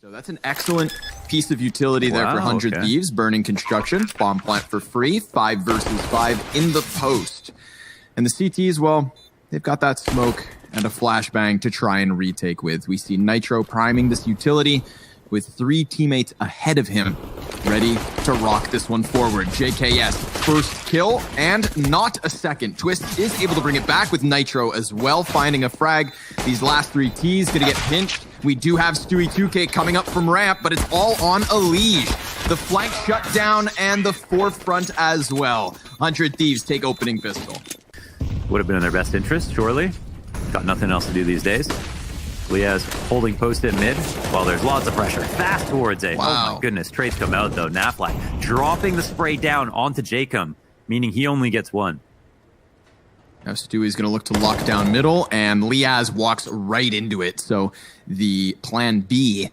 So that's an excellent piece of utility there for 100 Thieves. Burning construction, bomb plant for free, 5 versus 5 in the post. And the CTs, well, they've got that smoke and a flashbang to try and retake with. We see Nitro priming this utility with 3 teammates ahead of him, ready to rock this one forward. JKS, first kill, and not a second. Twist is able to bring it back with Nitro as well, finding a frag. These last 3 Ts gonna get pinched. We do have Stewie 2K coming up from ramp, but it's all on Elige. The flank shut down and the forefront as well. 100 Thieves take opening pistol. Would have been in their best interest, surely. Got nothing else to do these days. Liaz holding post at mid while there's lots of pressure. Fast towards A. Wow. Oh my goodness, trades come out though. Nafly dropping the spray down onto Jacob, meaning he only gets 1. Now Stewie's going to look to lock down middle, and Liaz walks right into it. So the plan B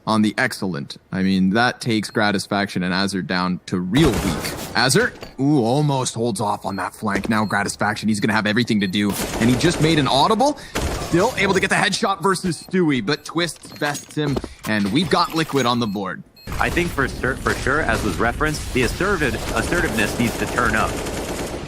on the excellent. I mean, that takes Gratisfaction and Azur down to real weak. Azur, ooh, almost holds off on that flank. Now Gratisfaction, he's going to have everything to do. And he just made an audible. Still able to get the headshot versus Stewie, but Twist bests him, and we've got Liquid on the board. I think for sure, as was referenced, the assertiveness needs to turn up.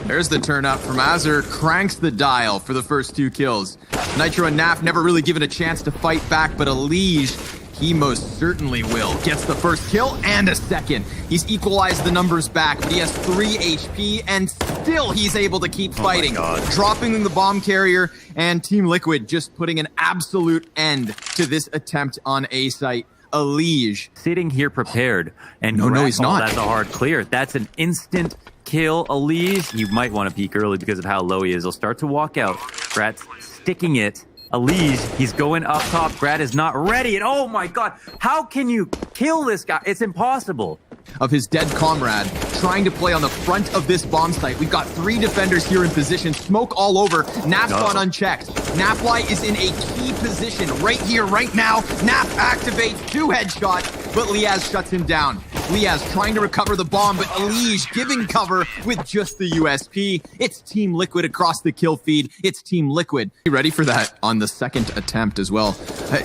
There's the turn up from Azur, cranks the dial for the first 2 kills. Nitro and Naf never really given a chance to fight back, but Elige, he most certainly will. Gets the first kill and a second. He's equalized the numbers back, but he has 3 HP, and still he's able to keep fighting. Dropping the bomb carrier, and Team Liquid just putting an absolute end to this attempt on A site. Elige. Sitting here prepared, and no, he's not. That's a hard clear. That's an instant kill. Elige, you might want to peek early because of how low he is. He'll start to walk out. Grat's sticking it. Elige, he's going up top. Grat is not ready. And oh my god, how can you kill this guy? It's impossible. Of his dead comrade, trying to play on the front of this bomb site. We've got 3 defenders here in position. Smoke all over. Naf's gone unchecked. Nafly is in a key position right here, right now. Naf activates 2 headshots, but Liaz shuts him down. Liaz trying to recover the bomb, but Elige giving cover with just the USP. It's Team Liquid across the kill feed. It's Team Liquid. Be ready for that on the second attempt as well.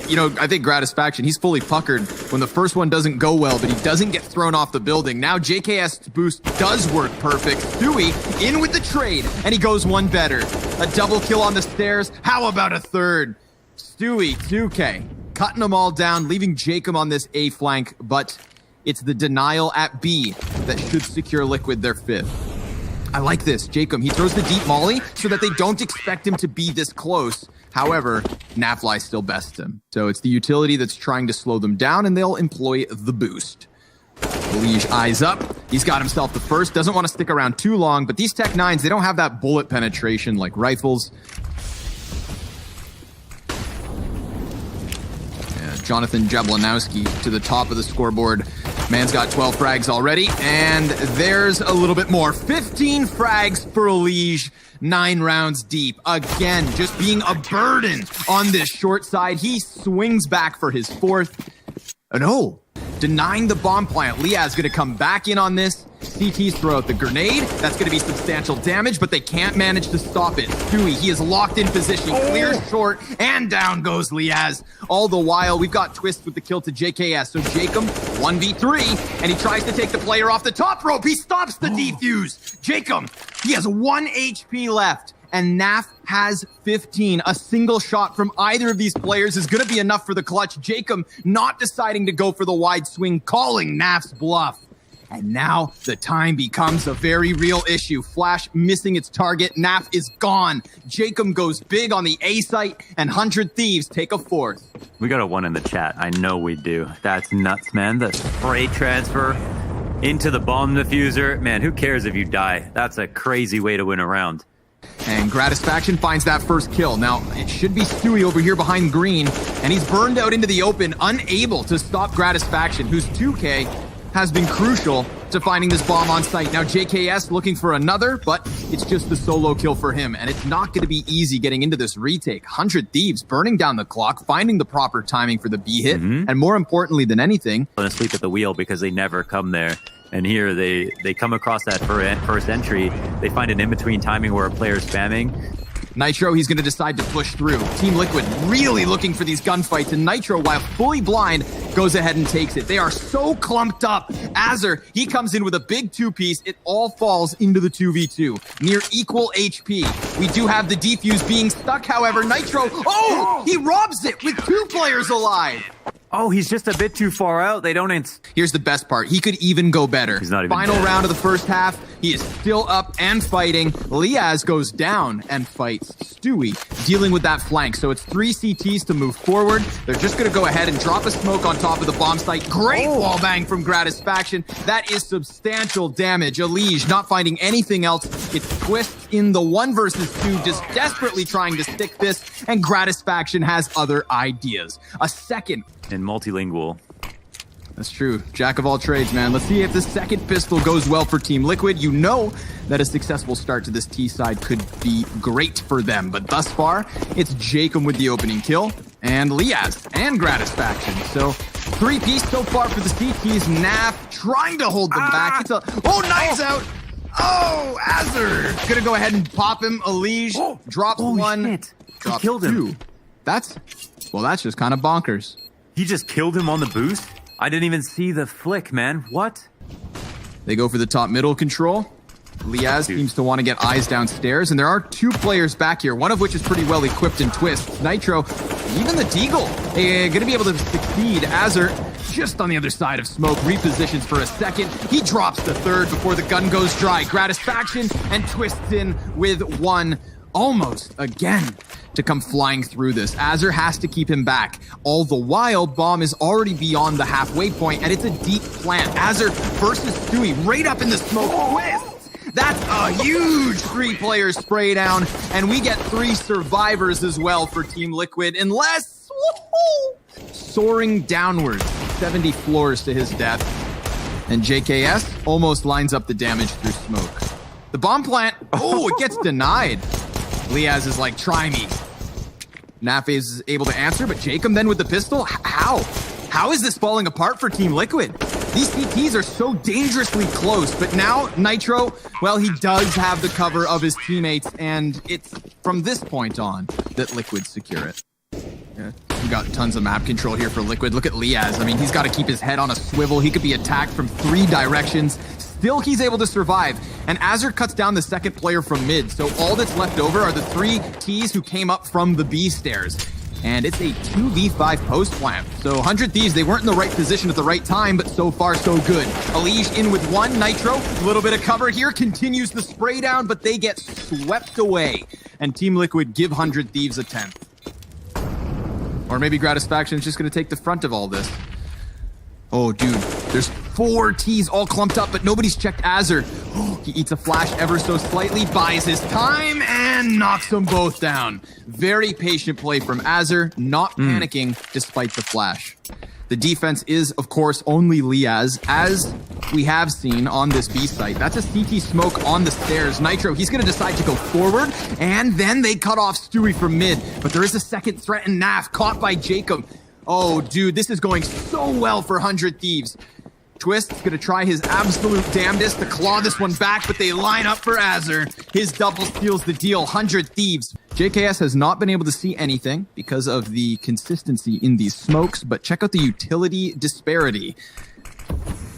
You know, I think Gratisfaction, he's fully puckered when the first one doesn't go well, but he doesn't get thrown off the building. Now JKS boost does work perfect. Stewie in with the trade, and he goes 1 better. A double kill on the stairs. How about a third? Stewie 2K cutting them all down, leaving Jacob on this A flank, but it's the denial at B that should secure Liquid their 5th. I like this. Jacob, he throws the deep molly so that they don't expect him to be this close. However, Nafly still bests him. So it's the utility that's trying to slow them down, and they'll employ the boost. Elige eyes up. He's got himself the first. Doesn't want to stick around too long, but these Tech 9s, they don't have that bullet penetration like rifles. Jonathan Jablanowski to the top of the scoreboard. Man's got 12 frags already, and there's a little bit more. 15 frags for Elige, 9 rounds deep. Again, just being a burden on this short side. He swings back for his 4th. No, denying the bomb plant. Liaz gonna come back in on this. CTs throw out the grenade. That's going to be substantial damage, but they can't manage to stop it. Stewie, he is locked in position, clears short, and down goes Liaz. All the while, we've got Twist with the kill to JKS. So Jacob, 1v3, and he tries to take the player off the top rope. He stops the defuse. Jacob, he has 1 HP left, and Naf has 15. A single shot from either of these players is going to be enough for the clutch. Jacob not deciding to go for the wide swing, calling Naf's bluff. And now the time becomes a very real issue. Flash missing its target. Naf is gone. Jacob goes big on the A site, and 100 Thieves take a 4th. We got a 1 in the chat. I know we do. That's nuts, man. The spray transfer into the bomb diffuser. Man, who cares if you die? That's a crazy way to win a round. And Gratisfaction finds that first kill. Now, it should be Stewie over here behind green, and he's burned out into the open, unable to stop Gratisfaction, whose 2K has been crucial to finding this bomb on site. Now JKS looking for another, but it's just the solo kill for him, and it's not going to be easy getting into this retake. 100 Thieves burning down the clock, finding the proper timing for the B hit, and more importantly than anything, asleep at the wheel because they never come there. And here they come across that first entry. They find an in-between timing where a player's spamming. Nitro, he's going to decide to push through. Team Liquid really looking for these gunfights, and Nitro, while fully blind, goes ahead and takes it. They are so clumped up. Azur, he comes in with a big two-piece. It all falls into the 2v2. Near equal HP. We do have the defuse being stuck, however. Nitro, he robs it with 2 players alive. Oh, he's just a bit too far out. They don't... Here's the best part. He could even go better. He's not even Final dead. round of the first half. He is still up and fighting. Liaz goes down and fights Stewie, dealing with that flank. So it's 3 CTs to move forward. They're just going to go ahead and drop a smoke on top of the bomb site. Great wall bang from Gratisfaction. That is substantial damage. Elige not finding anything else. It's Twist in the 1 versus 2, just desperately trying to stick this. And Gratisfaction has other ideas. A second. And multilingual. That's true. Jack of all trades, man. Let's see if the second pistol goes well for Team Liquid. You know that a successful start to this T side could be great for them. But thus far, it's Jacob with the opening kill, and Liaz and Gratisfaction. So 3-piece so far for the CTs. Naf trying to hold them back. It's knives out. Oh, Azur gonna go ahead and pop him. Elige drops Holy 1. Shit. Drops He killed him. 2. That's just kind of bonkers. He just killed him on the boost? I didn't even see the flick, man. What? They go for the top middle control. Liaz seems to want to get eyes downstairs, and there are 2 players back here, one of which is pretty well equipped in Twist. Nitro, even the Deagle, going to be able to succeed. Azur, just on the other side of smoke, repositions for a second. He drops the 3rd before the gun goes dry. Gratisfaction and Twists in with 1. Almost again to come flying through this. Azur has to keep him back. All the while, bomb is already beyond the halfway point, and it's a deep plant. Azur versus Stewie, right up in the smoke. Twist! That's a huge 3-player spray down, and we get 3 survivors as well for Team Liquid, unless soaring downwards, 70 floors to his death. And JKS almost lines up the damage through smoke. The bomb plant, it gets denied. Liaz is like, try me. Naf is able to answer, but Jacob then with the pistol? How? How is this falling apart for Team Liquid? These CTs are so dangerously close, but now Nitro, well, he does have the cover of his teammates, and it's from this point on that Liquid secure it. Yeah, we got tons of map control here for Liquid. Look at Liaz. I mean, he's got to keep his head on a swivel. He could be attacked from 3 directions. Still, he's able to survive. And Azur cuts down the second player from mid. So all that's left over are the 3 Ts who came up from the B stairs. And it's a 2v5 post plant. So 100 Thieves, they weren't in the right position at the right time, but so far so good. Elige in with 1. Nitro, a little bit of cover here, continues the spray down, but they get swept away. And Team Liquid give 100 Thieves a 10th. Or maybe Gratisfaction is just going to take the front of all this. Oh, dude, there's 4 Ts all clumped up, but nobody's checked Azur. He eats a flash ever so slightly, buys his time, and knocks them both down. Very patient play from Azur, not panicking despite the flash. The defense is, of course, only Liaz, as we have seen on this B site. That's a CT smoke on the stairs. Nitro, he's going to decide to go forward, and then they cut off Stewie from mid. But there is a second threat in Naf, caught by Jacob. Oh, dude, this is going so well for 100 Thieves. Twist's gonna try his absolute damnedest to claw this one back, but they line up for Azur. His double steals the deal, 100 Thieves. JKS has not been able to see anything because of the consistency in these smokes, but check out the utility disparity.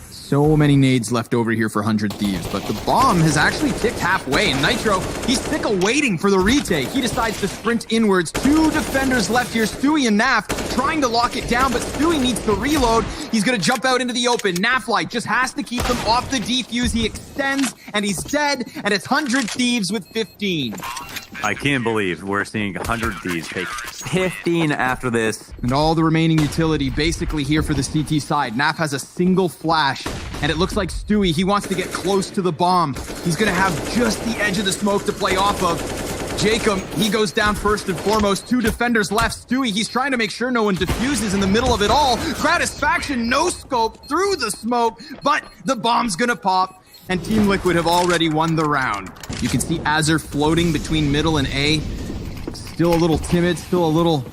So many nades left over here for 100 Thieves, but the bomb has actually ticked halfway, and Nitro, he's sick of waiting for the retake. He decides to sprint inwards. 2 defenders left here, Stewie and Naf, trying to lock it down, but Stewie needs to reload. He's going to jump out into the open. Naflight just has to keep them off the defuse. He extends, and he's dead, and it's 100 Thieves with 15. I can't believe we're seeing 100 Thieves take 15 after this. And all the remaining utility basically here for the CT side. Naf has a single flash, and it looks like Stewie, he wants to get close to the bomb. He's going to have just the edge of the smoke to play off of. Jacob, he goes down first and foremost. 2 defenders left. Stewie, he's trying to make sure no one defuses in the middle of it all. Gratisfaction, no scope through the smoke, but the bomb's going to pop. And Team Liquid have already won the round. You can see Azur floating between middle and A. Still a little timid, still a little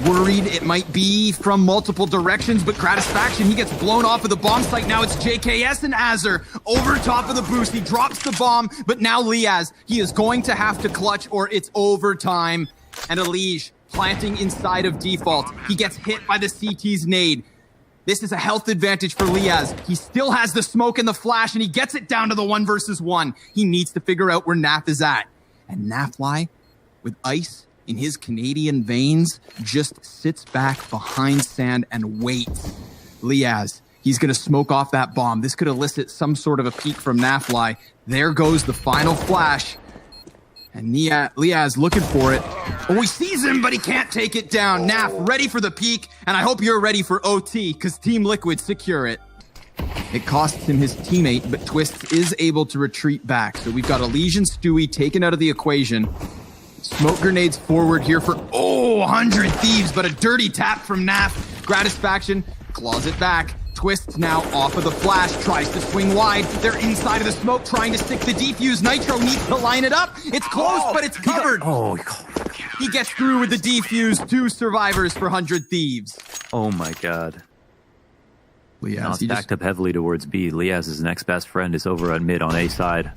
worried it might be from multiple directions, but Gratisfaction, he gets blown off of the bomb site. Now it's JKS and Azur over top of the boost. He drops the bomb, but now Liaz, he is going to have to clutch or it's overtime. And Elige planting inside of default. He gets hit by the CT's nade. This is a health advantage for Liaz. He still has the smoke and the flash, and he gets it down to the 1 versus 1. He needs to figure out where Naf is at. And Nafly, with ice in his Canadian veins, just sits back behind sand and waits. Liaz, he's going to smoke off that bomb. This could elicit some sort of a peek from Nafly. There goes the final flash. And Liaz looking for it. Oh, he sees him, but he can't take it down. Naf ready for the peek, and I hope you're ready for OT, because Team Liquid secure it. It costs him his teammate, but Twist is able to retreat back. So we've got Elige and Stewie taken out of the equation. Smoke grenades forward here for, 100 Thieves, but a dirty tap from Naf. Gratisfaction claws it back. Twist now off of the flash, tries to swing wide. They're inside of the smoke, trying to stick the defuse. Nitro needs to line it up. It's close, but it's covered. He gets through with the defuse. 2 survivors for 100 Thieves. Oh my god. Liaz, now it's backed up heavily towards B. Liaz's next best friend is over on mid on A side.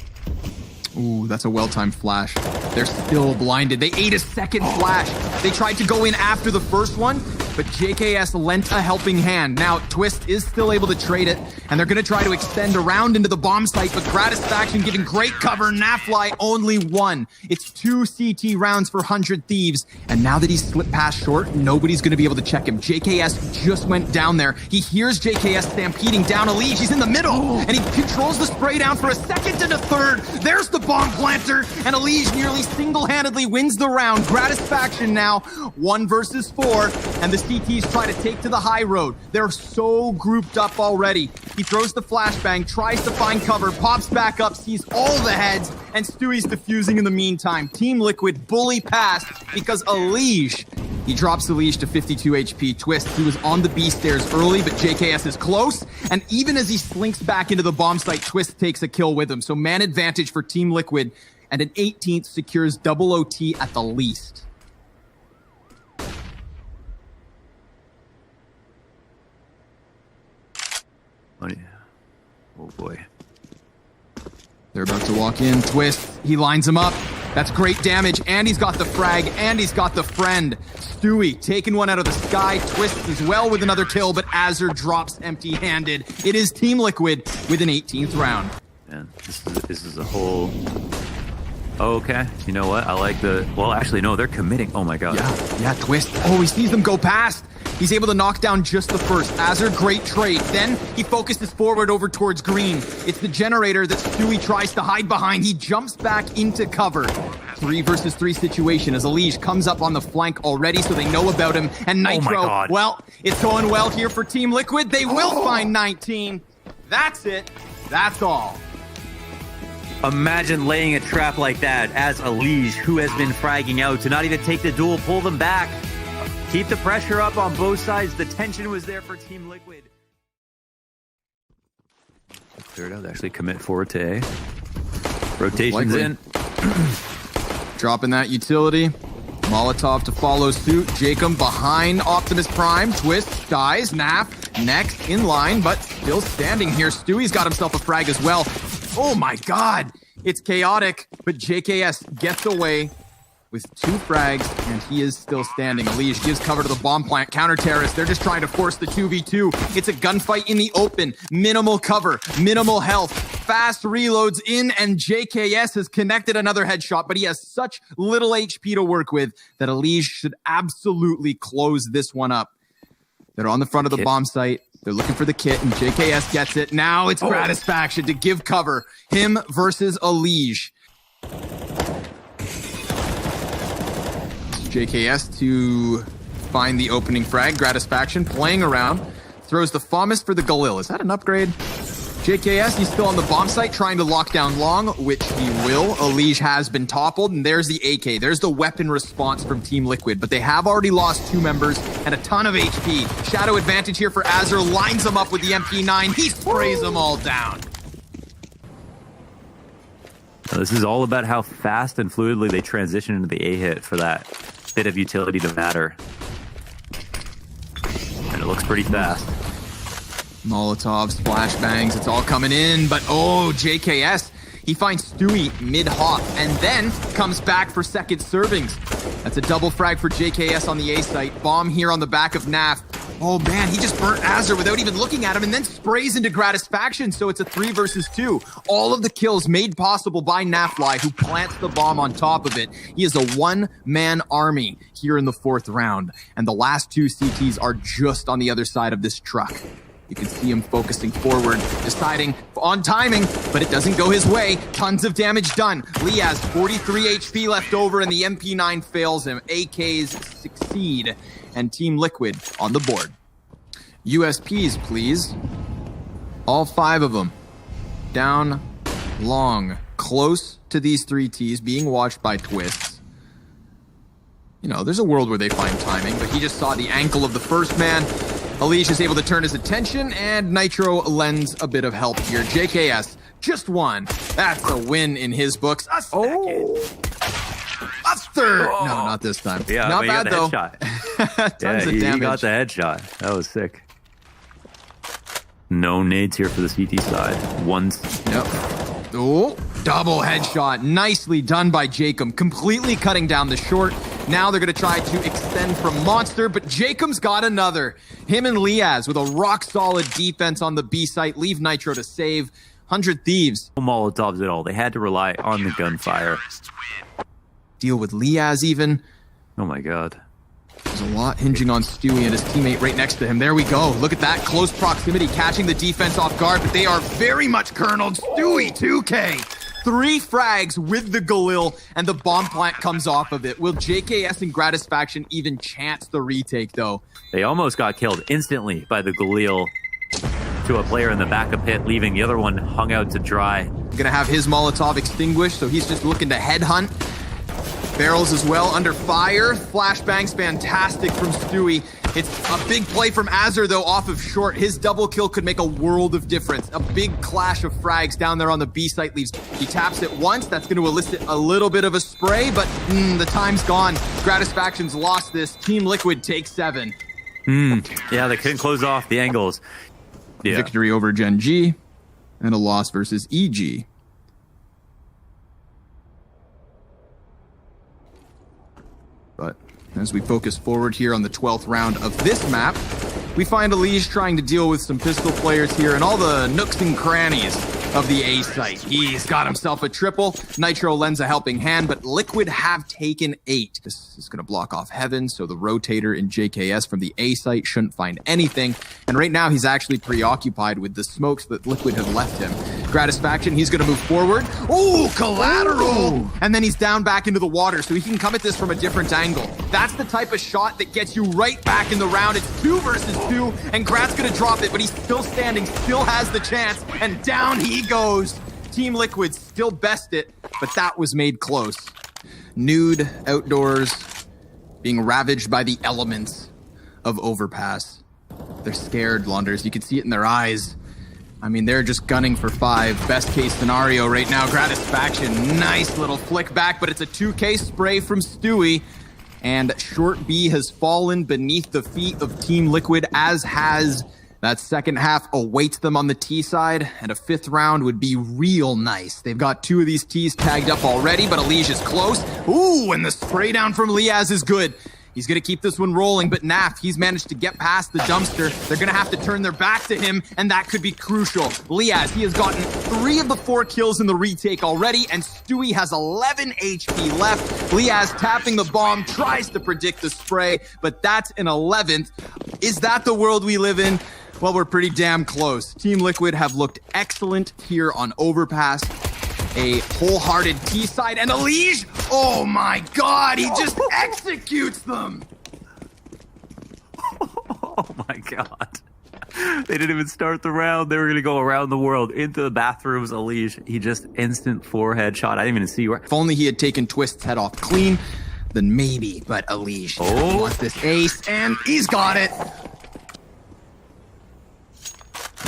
Ooh, that's a well-timed flash. They're still blinded. They ate a second flash. They tried to go in after the first one, but JKS lent a helping hand. Now, Twist is still able to trade it, and they're going to try to extend around into the bomb site, but Gratisfaction giving great cover. Nafly only 1. It's 2 CT rounds for 100 Thieves, and now that he's slipped past short, nobody's going to be able to check him. JKS just went down there. He hears JKS stampeding down Elige. He's in the middle, and he controls the spray down for a second and a third. There's the bomb planter, and Elige nearly single-handedly wins the round. Gratisfaction now 1 versus 4, and the CTs try to take to the high road. They're so grouped up already. He throws the flashbang, tries to find cover, pops back up, sees all the heads, and Stewie's defusing in the meantime. Team Liquid bully past because Elige, he drops Elige to 52 HP. Twist, he was on the B stairs early, but JKS is close, and even as he slinks back into the bomb site, Twist takes a kill with him. So man advantage for Team Liquid, and an 18th secures double OT at the least. Oh boy. They're about to walk in. Twist, he lines him up. That's great damage, and he's got the frag, and he's got the friend. Stewie taking one out of the sky. Twist as well with another kill, but Azur drops empty-handed. It is Team Liquid with an 18th round. Man, this is a whole... Okay, you know what? I like the... Well, actually, no, they're committing. Oh my god. Yeah, Twist. Oh, he sees them go past. He's able to knock down just the first. Azur, great trade. Then he focuses forward over towards green. It's the generator that Stewie tries to hide behind. He jumps back into cover. 3 versus 3 situation as Elige comes up on the flank already, so they know about him. And Nitro, well, it's going well here for Team Liquid. They will find 19. That's it. That's all. Imagine laying a trap like that as Elige, who has been fragging out, to not even take the duel, pull them back. Keep the pressure up on both sides. The tension was there for Team Liquid. Clear it out. Actually commit forward to A. Rotations in. Dropping that utility. Molotov to follow suit. Jacob behind Optimus Prime. Twist dies. Naf next in line, but still standing here. Stewie's got himself a frag as well. Oh my god. It's chaotic, but JKS gets away with 2 frags, and he is still standing. Elige gives cover to the bomb plant. Counter-terrorist, they're just trying to force the 2v2. It's a gunfight in the open. Minimal cover, minimal health, fast reloads in, and JKS has connected another headshot, but he has such little HP to work with that Elige should absolutely close this one up. They're on the front of the bomb site. They're looking for the kit, and JKS gets it. Now it's Gratisfaction to give cover. Him versus Elige. JKS to find the opening frag. Gratisfaction playing around. Throws the FAMAS for the Galil. Is that an upgrade? JKS, he's still on the bomb site trying to lock down long, which he will. Elige has been toppled, and there's the AK. There's the weapon response from Team Liquid, but they have already lost 2 members and a ton of HP. Shadow advantage here for Azur. Lines them up with the MP9. He sprays them all down. This is all about how fast and fluidly they transition into the A hit for that bit of utility to matter. looks pretty fast. Molotovs, flashbangs, it's all coming in, but oh, JKS, he finds Stewie mid-hop and then comes back for second servings. That's a double frag for JKS on the A site. Bomb here on the back of Naf. Oh man, he just burnt Azur without even looking at him and then sprays into Gratisfaction, so it's a 3 versus 2. All of the kills made possible by Nafly, who plants the bomb on top of it. He is a one-man army here in the 4th round, and the last 2 CTs are just on the other side of this truck. You can see him focusing forward, deciding on timing, but it doesn't go his way. Tons of damage done. Lee has 43 HP left over, and the MP9 fails him. AKs succeed, and Team Liquid on the board. USPs, please. All 5 of them. Down, long, close to these 3 Ts, being watched by Twists. You know, there's a world where they find timing, but he just saw the ankle of the first man. Alish is able to turn his attention, and Nitro lends a bit of help here. JKS, just 1. That's a win in his books. A second. A third. Oh. No, not this time. Yeah, not bad, though. Tons of damage. You got the headshot. That was sick. No nades here for the CT side. Yep. Oh, double headshot. Nicely done by Jacob. Completely cutting down the short. Now they're going to try to extend from Monster, but Jacob's got another. Him and Liaz with a rock-solid defense on the B site. Leave Nitro to save. 100 Thieves. No Molotovs at all. They had to rely on the gunfire. Deal with Liaz even. Oh my god. There's a lot hinging on Stewie and his teammate right next to him. There we go. Look at that close proximity, catching the defense off guard, but they are very much kerneled. Stewie, 2K. 3 frags with the Galil, and the bomb plant comes off of it. Will JKS and Gratisfaction even chance the retake, though? They almost got killed instantly by the Galil to a player in the back of pit, leaving the other one hung out to dry. Gonna have his Molotov extinguished, so he's just looking to headhunt. Barrels as well, under fire. Flashbangs, fantastic from Stewie. It's a big play from Azur, though, off of short. His double kill could make a world of difference. A big clash of frags down there on the B site leaves. He taps it once. That's going to elicit a little bit of a spray, but the time's gone. Gratisfaction's lost this. Team Liquid takes 7. Yeah, they couldn't close off the angles. Yeah. Victory over Gen G, and a loss versus EG. But as we focus forward here on the 12th round of this map, we find Alish trying to deal with some pistol players here and all the nooks and crannies of the A site. He's got himself a triple. Nitro lends a helping hand, but Liquid have taken 8. This is going to block off Heaven, so the rotator in JKS from the A site shouldn't find anything. And right now, he's actually preoccupied with the smokes that Liquid have left him. Gratisfaction, he's going to move forward. Oh, collateral! Ooh. And then he's down back into the water, so he can come at this from a different angle. That's the type of shot that gets you right back in the round. It's 2 versus 2, and Grat's going to drop it, but he's still standing, still has the chance, and down he goes. Team Liquid still best it, but that was made close. Nude, outdoors, being ravaged by the elements of Overpass. They're scared, Launders. You can see it in their eyes. I mean, they're just gunning for 5. Best case scenario right now. Gratisfaction, nice little flick back, but it's a 2K spray from Stewie. And Short B has fallen beneath the feet of Team Liquid, as has that second half awaits them on the T side, and a 5th round would be real nice. They've got 2 of these Ts tagged up already, but Alish is close. Ooh, and the spray down from Liaz is good. He's going to keep this one rolling, but Naf, he's managed to get past the dumpster. They're going to have to turn their back to him, and that could be crucial. Liaz, he has gotten 3 of the 4 kills in the retake already, and Stewie has 11 HP left. Liaz tapping the bomb, tries to predict the spray, but that's an 11th. Is that the world we live in? Well, we're pretty damn close. Team Liquid have looked excellent here on Overpass. A wholehearted T side, and Alish, oh my god, he just executes them. Oh my god. They didn't even start the round. They were going to go around the world into the bathrooms. Alish, he just instant 4 headshot. I didn't even see where. If only he had taken Twist's head off clean, then maybe, but Alish wants this ace, and he's got it.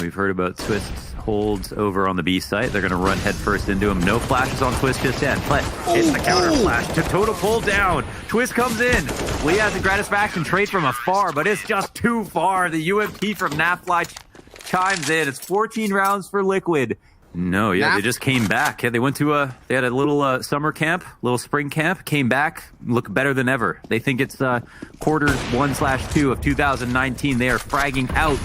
we've heard about Twist's holds over on the B site. They're going to run headfirst into him. No flashes on Twist just yet. But it's the counter flash to total pull down. Twist comes in. Liaz and Gratisfaction trade from afar, but it's just too far. The UMP from Nafly chimes in. It's 14 rounds for Liquid. No, yeah, they just came back. Yeah, they went to they had a little summer camp, little spring camp, came back, look better than ever. They think it's quarter 1/2 of 2019. They are fragging out.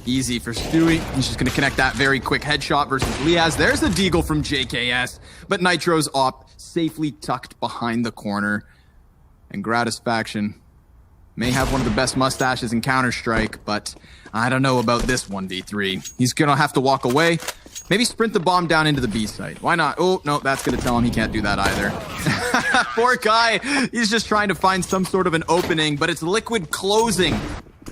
Easy for Stewie. He's just going to connect that very quick headshot versus Liaz. There's the deagle from JKS, but Nitro's op safely tucked behind the corner. And Gratisfaction may have one of the best mustaches in Counter-Strike, but I don't know about this 1v3. He's going to have to walk away. Maybe sprint the bomb down into the B site. Why not? Oh, no, that's going to tell him he can't do that either. Poor guy. He's just trying to find some sort of an opening, but it's Liquid closing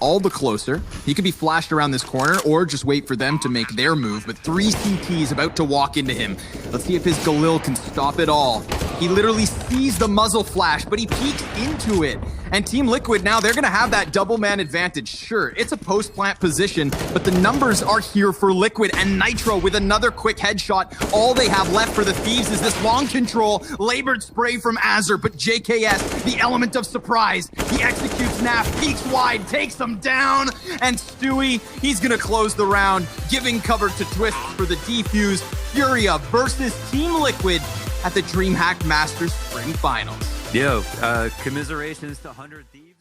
all the closer. He could be flashed around this corner or just wait for them to make their move, but 3 CTs about to walk into him. Let's see if his Galil can stop it all. He literally sees the muzzle flash, but he peeks into it. And Team Liquid now, they're going to have that double man advantage. Sure, it's a post-plant position, but the numbers are here for Liquid. And Nitro with another quick headshot. All they have left for the Thieves is this long control, labored spray from Azure, but JKS, the element of surprise. He executes Naf, peeks wide, takes him down, and Stewie, he's going to close the round, giving cover to Twist for the defuse. Furia versus Team Liquid at the DreamHack Masters Spring Finals. Yo, commiserations to 100 Thieves.